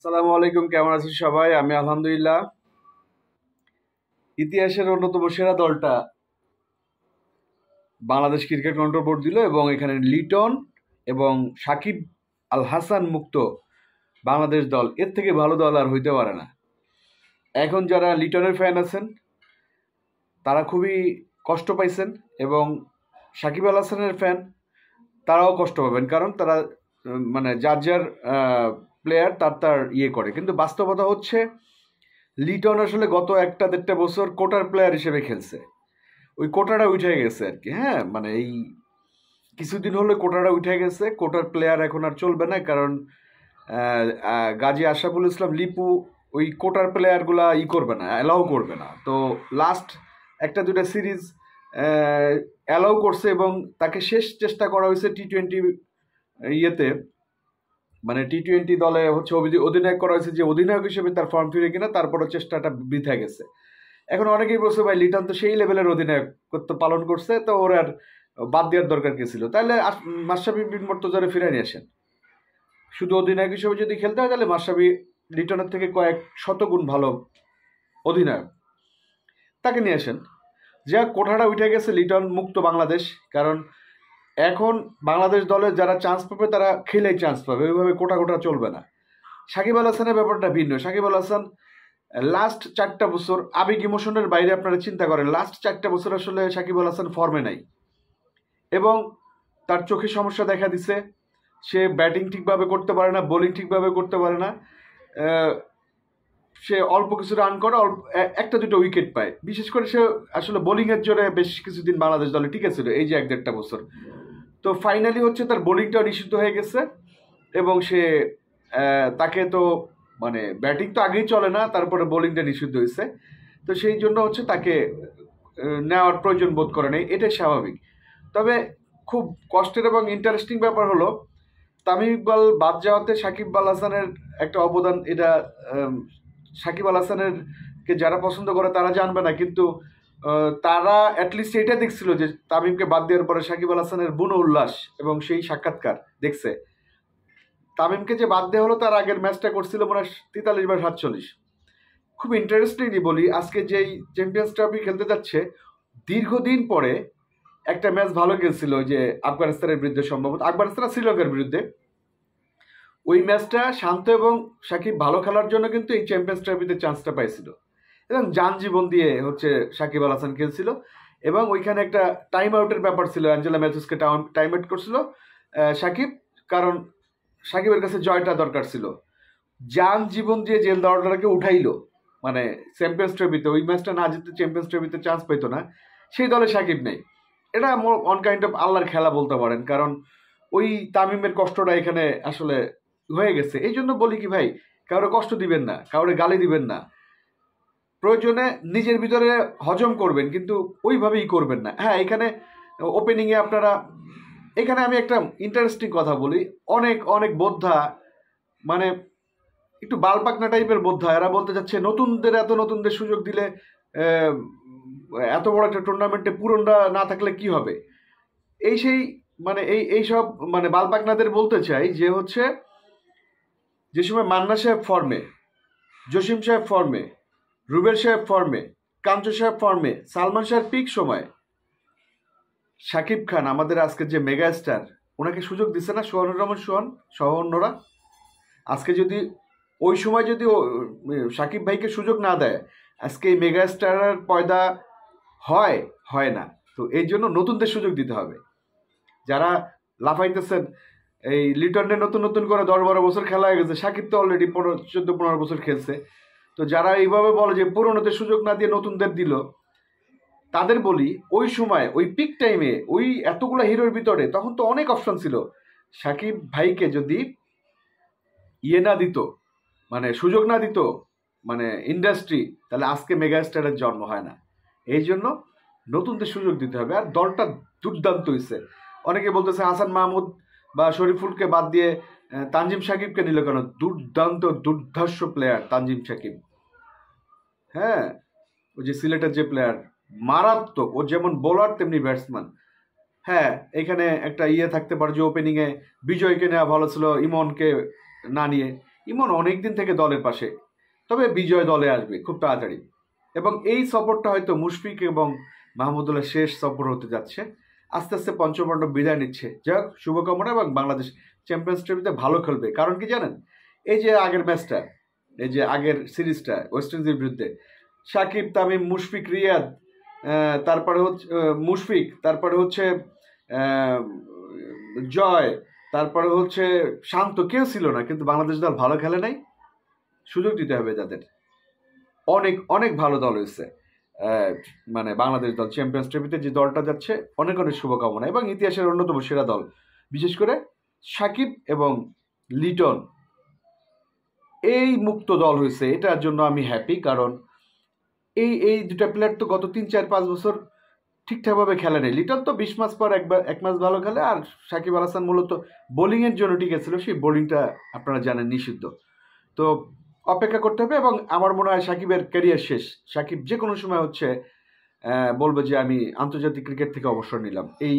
আসসালামু আলাইকুম, কেমন আছেন সবাই? আমি আলহামদুলিল্লাহ। ইতিহাসের অন্যতম সেরা দলটা বাংলাদেশ ক্রিকেট কন্ট্রোল বোর্ড দিল এবং এখানে লিটন এবং সাকিব আল হাসান মুক্ত বাংলাদেশ দল, এর থেকে ভালো দল আর হইতে পারে না। এখন যারা লিটনের ফ্যান আছেন তারা খুবই কষ্ট পাইছেন এবং সাকিব আল হাসানের ফ্যান তারাও কষ্ট পাবেন, কারণ তারা মানে যার যার প্লেয়ার তার তার ইয়ে করে। কিন্তু বাস্তবতা হচ্ছে লিটন আসলে গত একটা দেড়টা বছর কোটার প্লেয়ার হিসেবে খেলছে, ওই কোটাটা উঠে গেছে আর কি। হ্যাঁ, মানে এই কিছুদিন হলে কোটাটা উঠে গেছে, কোটার প্লেয়ার এখন আর চলবে না, কারণ গাজী আশরাফুল ইসলাম লিপু ওই কোটার প্লেয়ারগুলা করবে না, অ্যালাউ করবে না। তো লাস্ট একটা দুটা সিরিজ অ্যালাউ করছে এবং তাকে শেষ চেষ্টা করা হয়েছে টি-20 ইয়েতে, মানে টি-20 দলে হচ্ছে অধিনায়ক করা হয়েছে, যে অধিনায়ক হিসেবে তার ফর্ম ফিরে কিনা, তারপরও চেষ্টাটা বৃথা গেছে। এখন অনেকেই বলছে ভাই লিটন তো সেই লেভেলের অধিনায়ক পালন করছে, তো ওর আর বাদ দেওয়ার দরকার কি ছিল? তাহলে মাশরাফি বিন মুর্তজারে ফিরে নিয়ে আসেন। শুধু অধিনায়ক হিসেবে যদি খেলতে হয় তাহলে মাশরাফি লিটনের থেকে কয়েক শতগুণ ভালো অধিনায়ক, তাকে নিয়ে আসেন। যা কোঠাটা উঠে গেছে, লিটন মুক্ত বাংলাদেশ। কারণ এখন বাংলাদেশ দলে যারা চান্স পাবে তারা খেলেই চান্স পাবে, ওইভাবে কোটা কোটা চলবে না। সাকিব আল হাসানের ব্যাপারটা ভিন্ন। সাকিব আল হাসান লাস্ট 4টা বছর আবেগ ইমোশনের বাইরে, আপনারা চিন্তা করেন, লাস্ট 4টা বছর আসলে সাকিব আল হাসান ফর্মে নাই এবং তার চোখে সমস্যা দেখা দিছে। সে ব্যাটিং ঠিকভাবে করতে পারে না, বোলিং ঠিকভাবে করতে পারে না। সে অল্প কিছু রান করে, একটা দুটো উইকেট পায়। বিশেষ করে সে আসলে বোলিংয়ের জোরে বেশ কিছুদিন বাংলাদেশ দলে টিকেছিল, এই যে 1-1.5 বছর। তো ফাইনালি হচ্ছে তার বোলিংটাও নিষিদ্ধ হয়ে গেছে এবং সে তাকে তো মানে ব্যাটিং তো আগেই চলে না, তারপরে বোলিংটা নিষিদ্ধ হয়েছে। তো সেই জন্য হচ্ছে তাকে নেওয়ার প্রয়োজন বোধ করে নেই, এটাই স্বাভাবিক। তবে খুব কষ্টের এবং ইন্টারেস্টিং ব্যাপার হলো তামিম ইকবাল বাদ যাওয়াতে সাকিব আল হাসানের একটা অবদান। এটা সাকিব আল হাসানের কে যারা পছন্দ করে তারা জানবে না, কিন্তু তারা অ্যাটলিস্ট এটা দেখছিল যে তামিমকে বাদ দেওয়ার পরে সাকিব আল হাসানের বুনো উল্লাস এবং সেই সাক্ষাৎকার দেখছে। তামিমকে যে বাদ দেওয়া হলো তার আগের ম্যাচটা করছিল মনে হয় 43/47। খুব ইন্টারেস্টিংলি বলি, আজকে যেই চ্যাম্পিয়ন্স ট্রফি খেলতে যাচ্ছে, দীর্ঘদিন পরে একটা ম্যাচ ভালো খেলছিল, যে আফগানিস্তানের বিরুদ্ধে, সম্ভবত আফগানিস্তান শ্রীলঙ্কার বিরুদ্ধে। ওই ম্যাচটা শান্ত এবং সাকিব ভালো খেলার জন্য কিন্তু এই চ্যাম্পিয়ন্স ট্রফিতে চান্সটা পাইছিল এবং যান জীবন দিয়ে হচ্ছে সাকিব আল হাসান খেলছিল। এবং ওইখানে একটা টাইম আউটের ব্যাপার ছিল, অ্যাঞ্জেলা ম্যাথুসকে টাইম আউট করছিল সাকিব, কারণ সাকিবের কাছে জয়টা দরকার ছিল। যান জীবন দিয়ে জেল দরটাকে উঠাইলো, মানে চ্যাম্পিয়ন্স ট্রফিতে ওই ম্যাচটা না জিততে চ্যাম্পিয়ন্স ট্রফিতে চান্স পেতো না, সেই দলে সাকিব নেই। এটা অন কাইন্ড অফ আল্লাহর খেলা বলতে পারেন, কারণ ওই তামিমের কষ্টটা এখানে আসলে হয়ে গেছে। এই জন্য বলি কি ভাই, কাউরে কষ্ট দিবেন না, কাউরে গালি দিবেন না, প্রয়োজনে নিজের ভিতরে হজম করবেন, কিন্তু ওইভাবেই করবেন না। হ্যাঁ, এখানে ওপেনিংয়ে আপনারা, এখানে আমি একটা ইন্টারেস্টিং কথা বলি, অনেক অনেক বোদ্ধা, মানে একটু বালপাকনা টাইপের বোদ্ধা, এরা বলতে চাচ্ছে নতুনদের নতুনদের সুযোগ দিলে এত বড় একটা টুর্নামেন্টে পুরনরা না থাকলে কি হবে, এই সেই, মানে এই সব মানে বালপাকনাদের বলতে চাই যে হচ্ছে, যে সময় মান্না সাহেব ফর্মে, জসিম সাহেব ফর্মে, রুবেল সাহেব ফর্মে, কাঞ্চু সাহেব ফর্মে, সালমান সাহেব পিক সময়, শাকিব খান আমাদের আজকের যে মেগা স্টার, ওনাকে সুযোগ দিচ্ছে না সোহানুর রহমান সোহান সহ অন্যরা। আজকে যদি ওই সময় যদি সাকিব ভাইকে সুযোগ না দেয়, আজকে এই মেগা স্টারের পয়দা হয় হয় না। তো এই জন্য নতুনদের সুযোগ দিতে হবে। যারা লাফাইতেছেন এই লিটনে নতুন নতুন করে 10-12 বছর খেলা হয়ে গেছে, সাকিব তো অলরেডি 14-15 বছর খেলছে। তো যারা এইভাবে বলে যে পুরনোদের সুযোগ না দিয়ে নতুনদের দিল, তাদের বলি ওই সময় ওই পিক টাইমে ওই এতগুলো হিরোর ভিতরে তখন তো অনেক অপশন ছিল। সাকিব ভাইকে যদি না দিত, মানে সুযোগ না দিত, মানে ইন্ডাস্ট্রি, তাহলে আজকে মেগা স্টারের জন্ম হয় না। এই জন্য নতুনদের সুযোগ দিতে হবে। আর দলটা দুর্দান্ত হয়েছে। অনেকে বলতেছে হাসান মাহমুদ বা শরীফুলকে বাদ দিয়ে তানজিম সাকিবকে নিল কেন? দুর্দান্ত দুর্ধর্ষ প্লেয়ার তানজিম সাকিব। হ্যাঁ, ওই যে সিলেটের যে প্লেয়ার, মারাত্মক। ও যেমন বোলার তেমনি ব্যাটসম্যান। হ্যাঁ, এখানে একটা থাকতে পারে যে ওপেনিংয়ে বিজয়কে নেওয়া ভালো ছিল ইমনকে না নিয়ে। ইমন অনেক দিন থেকে দলের পাশে, তবে বিজয় দলে আসবে খুব তাড়াতাড়ি। এবং এই সফরটা হয়তো মুশফিক এবং মাহমুদুল্লাহ শেষ সফর হতে যাচ্ছে। আস্তে আস্তে পঞ্চপাণ্ডব বিদায় নিচ্ছে। যাই হোক, শুভকামনা, এবং বাংলাদেশ চ্যাম্পিয়ন্স ট্রফিতে ভালো খেলবে। কারণ কি জানেন, এই যে আগের ম্যাচটা, এই যে আগের সিরিজটা ওয়েস্ট ইন্ডিজের বিরুদ্ধে, সাকিব, তামিম, মুশফিক, রিয়াদ, তারপরে হচ্ছে মুশফিক, তারপরে হচ্ছে জয়, তারপরে হচ্ছে শান্ত, কেউ ছিল না, কিন্তু বাংলাদেশ দল ভালো খেলে নাই। সুযোগ দিতে হবে তাদের। অনেক অনেক ভালো দল হয়েছে, মানে বাংলাদেশ দল চ্যাম্পিয়ন্স ট্রফিতে যে দলটা যাচ্ছে, অনেক অনেক শুভকামনা, এবং ইতিহাসের অন্যতম সেরা দল। বিশেষ করে সাকিব এবং লিটন, এই মুক্ত দল হয়েছে, এটার জন্য আমি হ্যাপি। কারণ এই এই দুটা প্লেয়ার তো গত 3-4-5 বছর ঠিকঠাকভাবে খেলে নেই। লিটন তো 20 মাস পর এক ম্যাচ ভালো খেলে, আর সাকিব আল হাসান মূলত বোলিংয়ের জন্য টিকে ছিল, সেই বোলিংটা আপনারা জানেন নিষিদ্ধ। তো অপেক্ষা করতে হবে, এবং আমার মনে হয় সাকিবের ক্যারিয়ার শেষ। সাকিব যে কোনো সময় হচ্ছে বলবে যে আমি আন্তর্জাতিক ক্রিকেট থেকে অবসর নিলাম। এই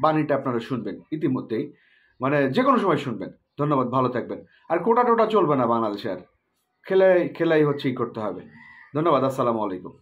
বাণীটা আপনারা শুনবেন ইতিমধ্যেই, মানে যে কোনো সময় শুনবেন। ধন্যবাদ, ভালো থাকবেন। আর কোটা টোটা চলবে না বাংলাদেশে, আর খেলাই খেলাই হচ্ছে ই করতে হবে। ধন্যবাদ, আসসালামু আলাইকুম।